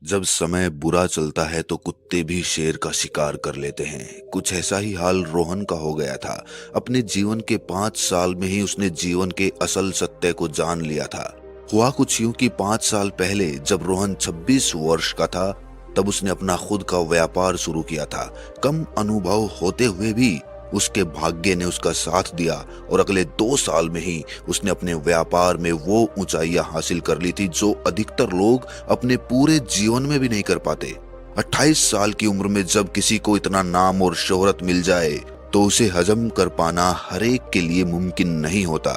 जब समय बुरा चलता है तो कुत्ते भी शेर का शिकार कर लेते हैं। कुछ ऐसा ही हाल रोहन का हो गया था। अपने जीवन के 5 साल में ही उसने जीवन के असल सत्य को जान लिया था। हुआ कुछ यूं कि 5 साल पहले जब रोहन 26 वर्ष का था, तब उसने अपना खुद का व्यापार शुरू किया था। कम अनुभव होते हुए भी उसके भाग्य ने उसका साथ दिया और अगले 2 साल में ही उसने अपने व्यापार में वो ऊंचाइयां हासिल कर ली थी जो अधिकतर लोग अपने पूरे जीवन में भी नहीं कर पाते। 28 साल की उम्र में जब किसी को इतना नाम और शोहरत मिल जाए तो उसे हजम कर पाना हर एक के लिए मुमकिन नहीं होता।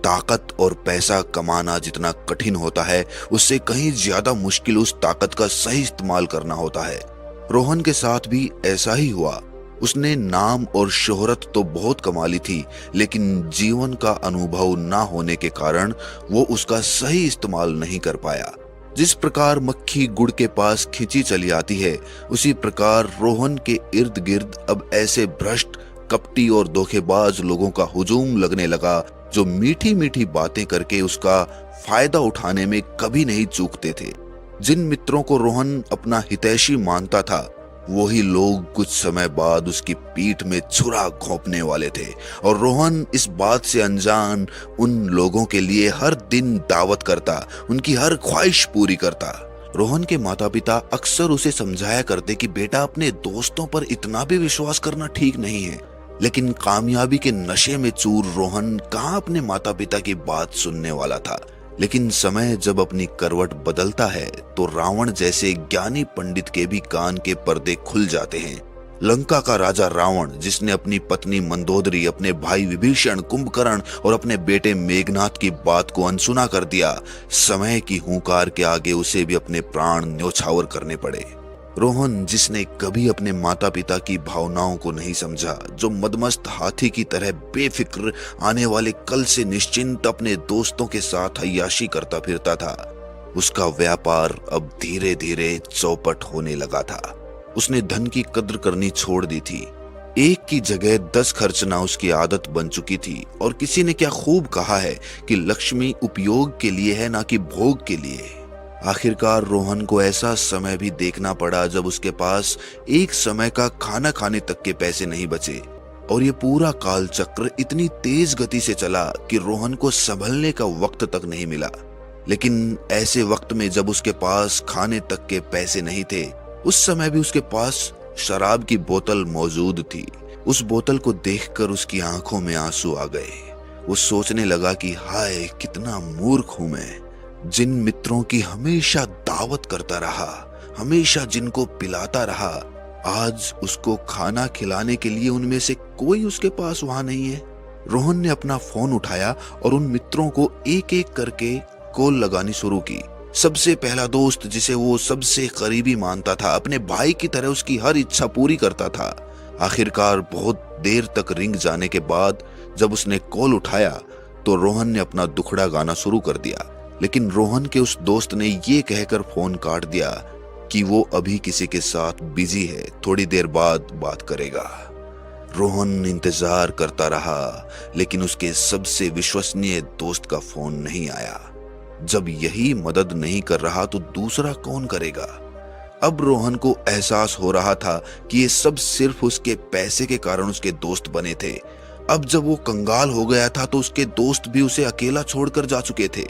ताकत और पैसा कमाना जितना कठिन होता है, उससे कहीं ज्यादा मुश्किल उस ताकत का सही इस्तेमाल करना होता है। रोहन के साथ भी ऐसा ही हुआ। उसने नाम और शोहरत तो बहुत कमा ली थी, लेकिन जीवन का अनुभव ना होने के कारण वो उसका सही इस्तेमाल नहीं कर पाया। जिस प्रकार मक्खी गुड़ के पास खिंची चली आती है, उसी प्रकार रोहन के इर्द गिर्द अब ऐसे भ्रष्ट, कपटी और धोखेबाज लोगों का हुजूम लगने लगा जो मीठी मीठी बातें करके उसका फायदा उठाने में कभी नहीं चूकते थे। जिन मित्रों को रोहन अपना हितैषी मानता था, वही लोग कुछ समय बाद उसकी पीठ में छुरा घोंपने वाले थे, और रोहन इस बात से अनजान उन लोगों के लिए हर दिन दावत करता, उनकी हर ख्वाहिश पूरी करता। रोहन के माता पिता अक्सर उसे समझाया करते कि बेटा, अपने दोस्तों पर इतना भी विश्वास करना ठीक नहीं है, लेकिन कामयाबी के नशे में चूर रोहन कहाँ अपने माता पिता की बात सुनने वाला था। लेकिन समय जब अपनी करवट बदलता है तो रावण जैसे ज्ञानी पंडित के भी कान के पर्दे खुल जाते हैं। लंका का राजा रावण, जिसने अपनी पत्नी मंदोदरी, अपने भाई विभीषण, कुंभकर्ण और अपने बेटे मेघनाथ की बात को अनसुना कर दिया, समय की हुंकार के आगे उसे भी अपने प्राण न्योछावर करने पड़े। रोहन, जिसने कभी अपने माता पिता की भावनाओं को नहीं समझा, जो मदमस्त हाथी की तरह बेफिक्र आने वाले कल से निश्चिंत अपने दोस्तों के साथ अय्याशी करता फिरता था, उसका व्यापार अब धीरे धीरे चौपट होने लगा था। उसने धन की कद्र करनी छोड़ दी थी। एक की जगह 10 खर्चना उसकी आदत बन चुकी थी, और किसी ने क्या खूब कहा है कि लक्ष्मी उपयोग के लिए है, ना कि भोग के लिए। आखिरकार रोहन को ऐसा समय भी देखना पड़ा जब उसके पास एक समय का खाना खाने तक के पैसे नहीं बचे, और ये पूरा काल चक्र इतनी तेज गति से चला कि रोहन को संभलने का वक्त तक नहीं मिला। लेकिन ऐसे वक्त में जब उसके पास खाने तक के पैसे नहीं थे, उस समय भी उसके पास शराब की बोतल मौजूद थी। उस बोतल को देखकर उसकी आंखों में आंसू आ गए। वो सोचने लगा कि हाय, कितना मूर्ख हूं मैं। जिन मित्रों की हमेशा दावत करता रहा, हमेशा जिनको पिलाता रहा, आज उसको खाना खिलाने के लिए उनमें से कोई उसके पास वहां नहीं है। रोहन ने अपना फोन उठाया और उन मित्रों को एक एक करके कॉल लगानी शुरू की। सबसे पहला दोस्त, जिसे वो सबसे करीबी मानता था, अपने भाई की तरह उसकी हर इच्छा पूरी करता था। आखिरकार बहुत देर तक रिंग जाने के बाद जब उसने कॉल उठाया तो रोहन ने अपना दुखड़ा गाना शुरू कर दिया। लेकिन रोहन के उस दोस्त ने ये कहकर फोन काट दिया कि वो अभी किसी के साथ बिजी है, थोड़ी देर बाद बात करेगा। रोहन इंतजार करता रहा, लेकिन उसके सबसे विश्वसनीय दोस्त का फोन नहीं आया। जब यही मदद नहीं कर रहा तो दूसरा कौन करेगा? अब रोहन को एहसास हो रहा था कि ये सब सिर्फ उसके पैसे के कारण उसके दोस्त बने थे। अब जब वो कंगाल हो गया था तो उसके दोस्त भी उसे अकेला छोड़कर जा चुके थे।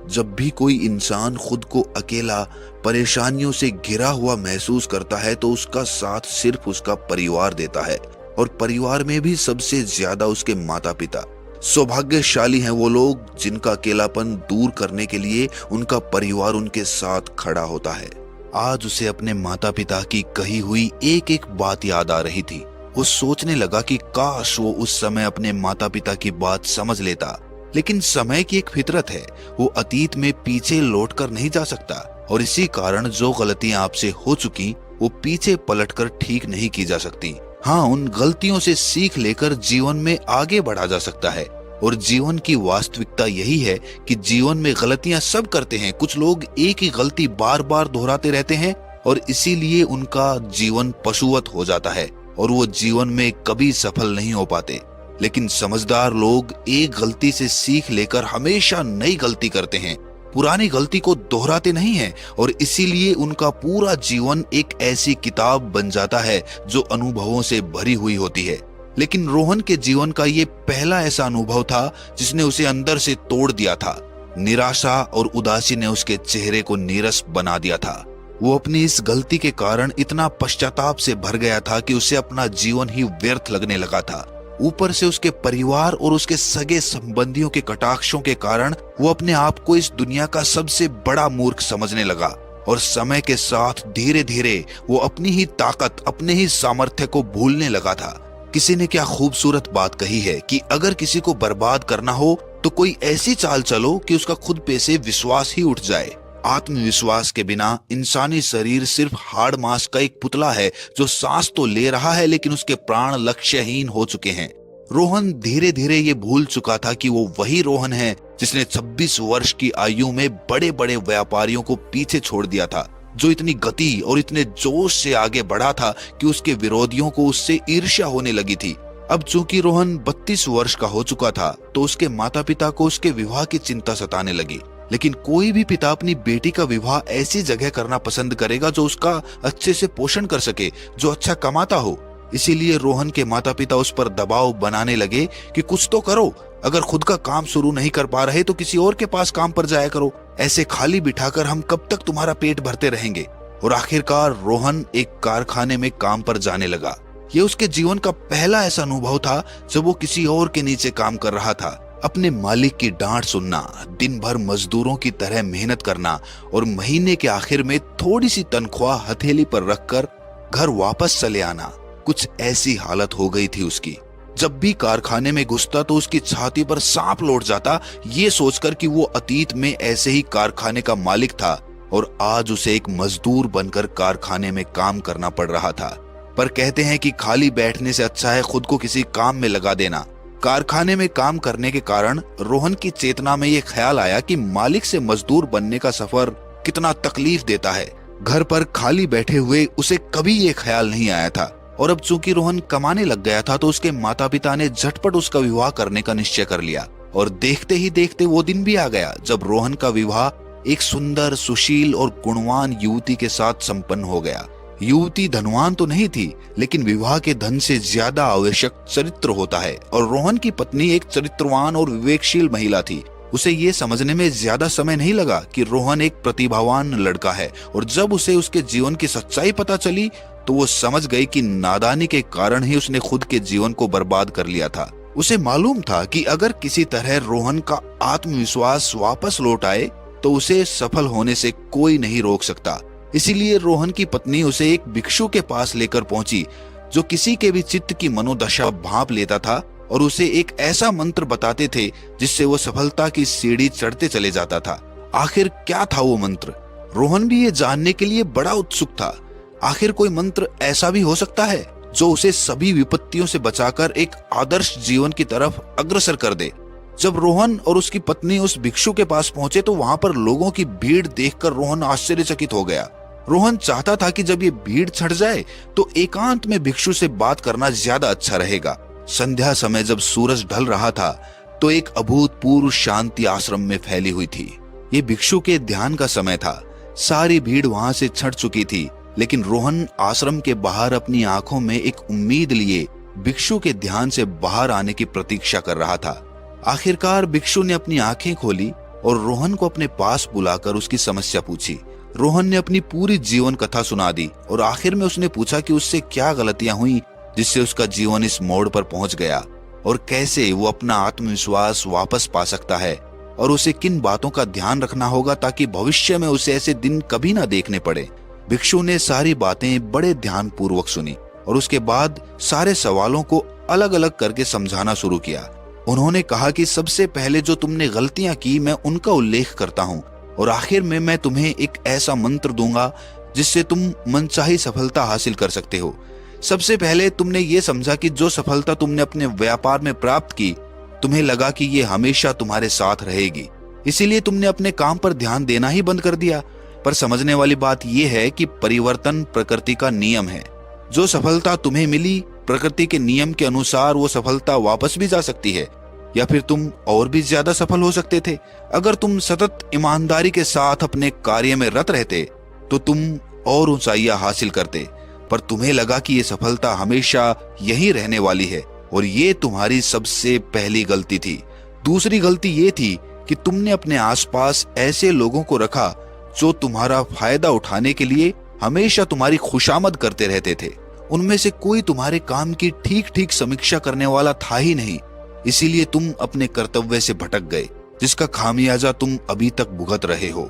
जब भी कोई इंसान खुद को अकेला, परेशानियों से घिरा हुआ महसूस करता है तो उसका साथ सिर्फ उसका परिवार देता है, और परिवार में भी सबसे ज्यादा उसके माता पिता। सौभाग्यशाली हैं वो लोग जिनका अकेलापन दूर करने के लिए उनका परिवार उनके साथ खड़ा होता है। आज उसे अपने माता पिता की कही हुई एक एक बात याद आ रही थी। वो सोचने लगा कि काश वो उस समय अपने माता पिता की बात समझ लेता, लेकिन समय की एक फितरत है, वो अतीत में पीछे लौटकर नहीं जा सकता, और इसी कारण जो गलतियां आपसे हो चुकी वो पीछे पलटकर ठीक नहीं की जा सकती। हाँ, उन गलतियों से सीख लेकर जीवन में आगे बढ़ा जा सकता है, और जीवन की वास्तविकता यही है कि जीवन में गलतियां सब करते हैं। कुछ लोग एक ही गलती बार बार दोहराते रहते हैं और इसीलिए उनका जीवन पशुवत हो जाता है और वो जीवन में कभी सफल नहीं हो पाते। लेकिन समझदार लोग एक गलती से सीख लेकर हमेशा नई गलती करते हैं, पुरानी गलती को दोहराते नहीं हैं और इसीलिए उनका पूरा जीवन एक ऐसी किताब बन जाता है जो अनुभवों से भरी हुई होती है। लेकिन रोहन के जीवन का ये पहला ऐसा अनुभव था जिसने उसे अंदर से तोड़ दिया था। निराशा और उदासी ने उसके चेहरे को नीरस बना दिया था। वो अपनी इस गलती के कारण इतना पश्चाताप से भर गया था कि उसे अपना जीवन ही व्यर्थ लगने लगा था। ऊपर से उसके परिवार और उसके सगे संबंधियों के कटाक्षों के कारण वो अपने आप को इस दुनिया का सबसे बड़ा मूर्ख समझने लगा और समय के साथ धीरे धीरे वो अपनी ही ताकत, अपने ही सामर्थ्य को भूलने लगा था। किसी ने क्या खूबसूरत बात कही है कि अगर किसी को बर्बाद करना हो तो कोई ऐसी चाल चलो कि उसका खुद पे से विश्वास ही उठ जाए। आत्मविश्वास के बिना इंसानी शरीर सिर्फ हाड़ मांस का एक पुतला है जो सांस तो ले रहा है लेकिन उसके प्राण लक्ष्यहीन हो चुके हैं। रोहन धीरे धीरे ये भूल चुका था कि वो वही रोहन है जिसने 26 वर्ष की आयु में बड़े बड़े व्यापारियों को पीछे छोड़ दिया था, जो इतनी गति और इतने जोश से आगे बढ़ा था कि उसके विरोधियों को उससे ईर्ष्या होने लगी थी। अब चूंकि रोहन 32 वर्ष का हो चुका था तो उसके माता पिता को उसके विवाह की चिंता सताने लगी। लेकिन कोई भी पिता अपनी बेटी का विवाह ऐसी जगह करना पसंद करेगा जो उसका अच्छे से पोषण कर सके, जो अच्छा कमाता हो। इसीलिए रोहन के माता पिता उस पर दबाव बनाने लगे कि कुछ तो करो, अगर खुद का काम शुरू नहीं कर पा रहे तो किसी और के पास काम पर जाया करो, ऐसे खाली बिठाकर हम कब तक तुम्हारा पेट भरते रहेंगे। और आखिरकार रोहन एक कारखाने में काम पर जाने लगा। ये उसके जीवन का पहला ऐसा अनुभव था जब वो किसी और के नीचे काम कर रहा था। अपने मालिक की डांट सुनना, दिन भर मजदूरों की तरह मेहनत करना और महीने के आखिर में थोड़ी सी तनख्वाह हथेली पर रखकर घर वापस चले आना, कुछ ऐसी हालत हो गई थी उसकी। जब भी कारखाने में घुसता तो उसकी छाती पर सांप लौट जाता, ये सोचकर कि वो अतीत में ऐसे ही कारखाने का मालिक था और आज उसे एक मजदूर बनकर कारखाने में काम करना पड़ रहा था। पर कहते हैं कि खाली बैठने से अच्छा है खुद को किसी काम में लगा देना। कारखाने में काम करने के कारण रोहन की चेतना में यह ख्याल आया कि मालिक से मजदूर बनने का सफर कितना तकलीफ देता है। घर पर खाली बैठे हुए उसे कभी ये ख्याल नहीं आया था। और अब चूंकि रोहन कमाने लग गया था तो उसके माता पिता ने झटपट उसका विवाह करने का निश्चय कर लिया। और देखते ही देखते वो दिन भी आ गया जब रोहन का विवाह एक सुंदर, सुशील और गुणवान युवती के साथ संपन्न हो गया। युवती धनवान तो नहीं थी, लेकिन विवाह के धन से ज्यादा आवश्यक चरित्र होता है और रोहन की पत्नी एक चरित्रवान और विवेकशील महिला थी। उसे ये समझने में ज्यादा समय नहीं लगा कि रोहन एक प्रतिभावान लड़का है और जब उसे उसके जीवन की सच्चाई पता चली तो वो समझ गई कि नादानी के कारण ही उसने खुद के जीवन को बर्बाद कर लिया था। उसे मालूम था कि अगर किसी तरह रोहन का आत्मविश्वास वापस लौट आए तो उसे सफल होने से कोई नहीं रोक सकता। इसीलिए रोहन की पत्नी उसे एक भिक्षु के पास लेकर पहुंची जो किसी के भी चित्त की मनोदशा भांप लेता था और उसे एक ऐसा मंत्र बताते थे जिससे वो सफलता की सीढ़ी चढ़ते चले जाता था। आखिर क्या था वो मंत्र? रोहन भी ये जानने के लिए बड़ा उत्सुक था। आखिर कोई मंत्र ऐसा भी हो सकता है जो उसे सभी विपत्तियों से बचाकर एक आदर्श जीवन की तरफ अग्रसर कर दे। जब रोहन और उसकी पत्नी उस भिक्षु के पास पहुंचे तो वहां पर लोगों की भीड़ देखकर रोहन आश्चर्यचकित हो गया। रोहन चाहता था कि जब ये भीड़ छट जाए तो एकांत में भिक्षु से बात करना ज्यादा अच्छा रहेगा। संध्या समय जब सूरज ढल रहा था तो एक अभूतपूर्व शांति आश्रम में फैली हुई थी। ये भिक्षु के ध्यान का समय था। सारी भीड़ वहां से छट चुकी थी, लेकिन रोहन आश्रम के बाहर अपनी आंखों में एक उम्मीद लिए भिक्षु के ध्यान से बाहर आने की प्रतीक्षा कर रहा था। आखिरकार भिक्षु ने अपनी आंखें खोली और रोहन को अपने पास बुलाकर उसकी समस्या पूछी। रोहन ने अपनी पूरी जीवन कथा सुना दी और आखिर में उसने पूछा कि उससे क्या गलतियां हुई जिससे उसका जीवन इस मोड़ पर पहुंच गया और कैसे वो अपना आत्मविश्वास वापस पा सकता है और उसे किन बातों का ध्यान रखना होगा ताकि भविष्य में उसे ऐसे दिन कभी ना देखने पड़े। भिक्षु ने सारी बातें बड़े ध्यान पूर्वक सुनी और उसके बाद सारे सवालों को अलग अलग करके समझाना शुरू किया। उन्होंने कहा कि सबसे पहले जो तुमने गलतियां की मैं उनका उल्लेख करता हूँ और आखिर में मैं तुम्हें एक ऐसा मंत्र दूंगा जिससे तुम मनचाही सफलता हासिल कर सकते हो। सबसे पहले तुमने ये समझा कि जो सफलता तुमने अपने व्यापार में प्राप्त की तुम्हें लगा कि ये हमेशा तुम्हारे साथ रहेगी, इसीलिए तुमने अपने काम पर ध्यान देना ही बंद कर दिया। पर समझने वाली बात यह है कि परिवर्तन प्रकृति का नियम है। जो सफलता तुम्हें मिली प्रकृति के नियम के अनुसार वो सफलता वापस भी जा सकती है। या फिर तुम और भी ज्यादा सफल हो सकते थे। अगर तुम सतत ईमानदारी के साथ अपने कार्य में रत रहते तो तुम और ऊंचाइयां हासिल करते, पर तुम्हें लगा कि ये सफलता हमेशा यहीं रहने वाली है, और ये तुम्हारी सबसे पहली गलती थी। दूसरी गलती ये थी कि तुमने अपने आसपास ऐसे लोगों को रखा जो तुम्हारा फायदा उठाने के लिए हमेशा तुम्हारी खुशामद करते रहते थे। उनमें से कोई तुम्हारे काम की ठीक ठीक समीक्षा करने वाला था ही नहीं, इसीलिए तुम अपने कर्तव्य से भटक गए, जिसका खामियाजा तुम अभी तक भुगत रहे हो।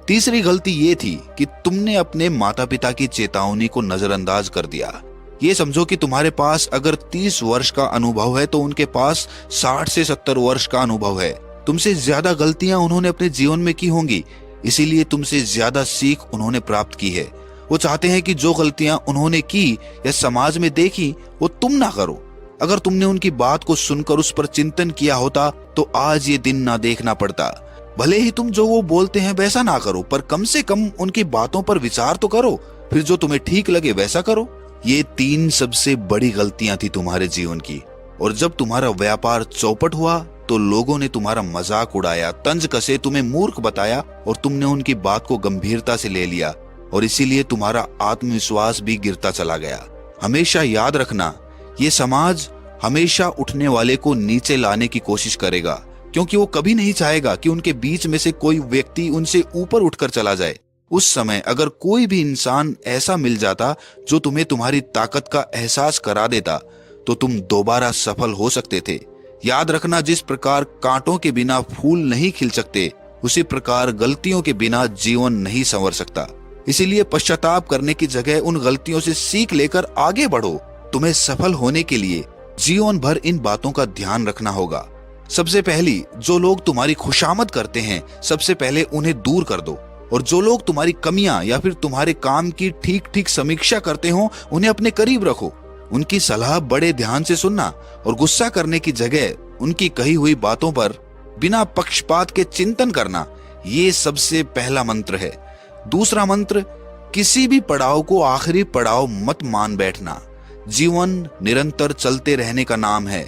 तीसरी गलती ये थी कि तुमने अपने माता पिता की चेतावनी को नजरअंदाज कर दिया। ये समझो कि तुम्हारे पास अगर 30 वर्ष का अनुभव है तो उनके पास 60 से 70 वर्ष का अनुभव है। तुमसे ज्यादा गलतियां उन्होंने अपने जीवन में की होंगी, इसीलिए तुमसे ज्यादा सीख उन्होंने प्राप्त की है। वो चाहते हैं कि जो गलतियां उन्होंने की या समाज में देखी वो तुम ना करो। अगर तुमने उनकी बात को सुनकर उस पर चिंतन किया होता तो आज ये दिन ना देखना पड़ता। भले ही तुम जो वो बोलते हैं वैसा ना करो, पर कम से कम उनकी बातों पर विचार तो करो, फिर जो तुम्हें ठीक लगे वैसा करो। ये 3 सबसे बड़ी गलतियां थी तुम्हारे जीवन की, और जब तुम्हारा व्यापार चौपट हुआ तो लोगों ने तुम्हारा मजाक उड़ाया, तंज कसे, तुम्हें मूर्ख बताया, और तुमने उनकी बात को गंभीरता से ले लिया, और इसीलिए तुम्हारा आत्मविश्वास भी गिरता चला गया। हमेशा याद रखना, ये समाज हमेशा उठने वाले को नीचे लाने की कोशिश करेगा, क्योंकि वो कभी नहीं चाहेगा कि उनके बीच में से कोई व्यक्ति उनसे ऊपर उठकर चला जाए। उस समय अगर कोई भी इंसान ऐसा मिल जाता जो तुम्हें तुम्हारी ताकत का एहसास करा देता तो तुम दोबारा सफल हो सकते थे। याद रखना, जिस प्रकार कांटों के बिना फूल नहीं खिल सकते, उसी प्रकार गलतियों के बिना जीवन नहीं संवर सकता। इसीलिए पश्चाताप करने की जगह उन गलतियों से सीख लेकर आगे बढ़ो। तुम्हें सफल होने के लिए जीवन भर इन बातों का ध्यान रखना होगा। सबसे पहली, जो लोग तुम्हारी खुशामद करते हैं सबसे पहले उन्हें दूर कर दो, और जो लोग तुम्हारी कमियां या फिर तुम्हारे काम की ठीक ठीक समीक्षा करते हो उन्हें अपने करीब रखो। उनकी सलाह बड़े ध्यान से सुनना, और गुस्सा करने की जगह उनकी कही हुई बातों पर बिना पक्षपात के चिंतन करना, ये सबसे पहला मंत्र है। दूसरा मंत्र, किसी भी पड़ाव को आखिरी पड़ाव मत मान बैठना। जीवन निरंतर चलते रहने का नाम है,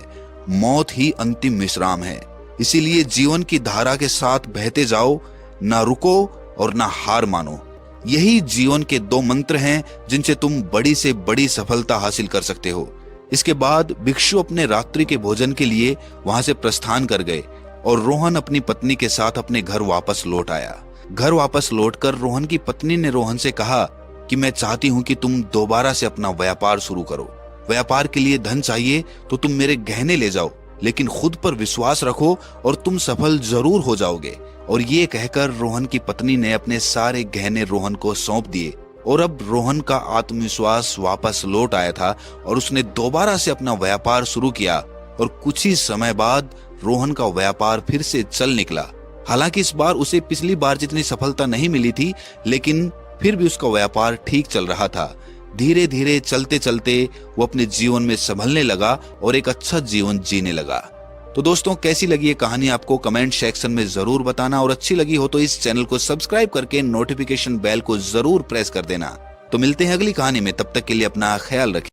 मौत ही अंतिम विश्राम है। इसीलिए जीवन की धारा के साथ बहते जाओ, ना रुको और ना हार मानो। यही जीवन के 2 मंत्र हैं जिनसे तुम बड़ी से बड़ी सफलता हासिल कर सकते हो। इसके बाद भिक्षु अपने रात्रि के भोजन के लिए वहां से प्रस्थान कर गए, और रोहन अपनी पत्नी के साथ अपने घर वापस लौट आया। घर वापस लौटकर रोहन की पत्नी ने रोहन से कहा कि मैं चाहती हूँ कि तुम दोबारा से अपना व्यापार शुरू करो। व्यापार के लिए धन चाहिए तो तुम मेरे गहने ले जाओ, लेकिन खुद पर विश्वास रखो और तुम सफल जरूर हो जाओगे। और ये कहकर रोहन की पत्नी ने अपने सारे गहने रोहन को सौंप दिए, और अब रोहन का आत्मविश्वास वापस लौट आया था और उसने दोबारा से अपना व्यापार शुरू किया, और कुछ ही समय बाद रोहन का व्यापार फिर से चल निकला। हालांकि इस बार उसे पिछली बार जितनी सफलता नहीं मिली थी, लेकिन फिर भी उसका व्यापार ठीक चल रहा था। धीरे धीरे चलते चलते वो अपने जीवन में संभलने लगा और एक अच्छा जीवन जीने लगा। तो दोस्तों, कैसी लगी ये कहानी आपको कमेंट सेक्शन में जरूर बताना, और अच्छी लगी हो तो इस चैनल को सब्सक्राइब करके नोटिफिकेशन बेल को जरूर प्रेस कर देना। तो मिलते हैं अगली कहानी में, तब तक के लिए अपना ख्याल रखें।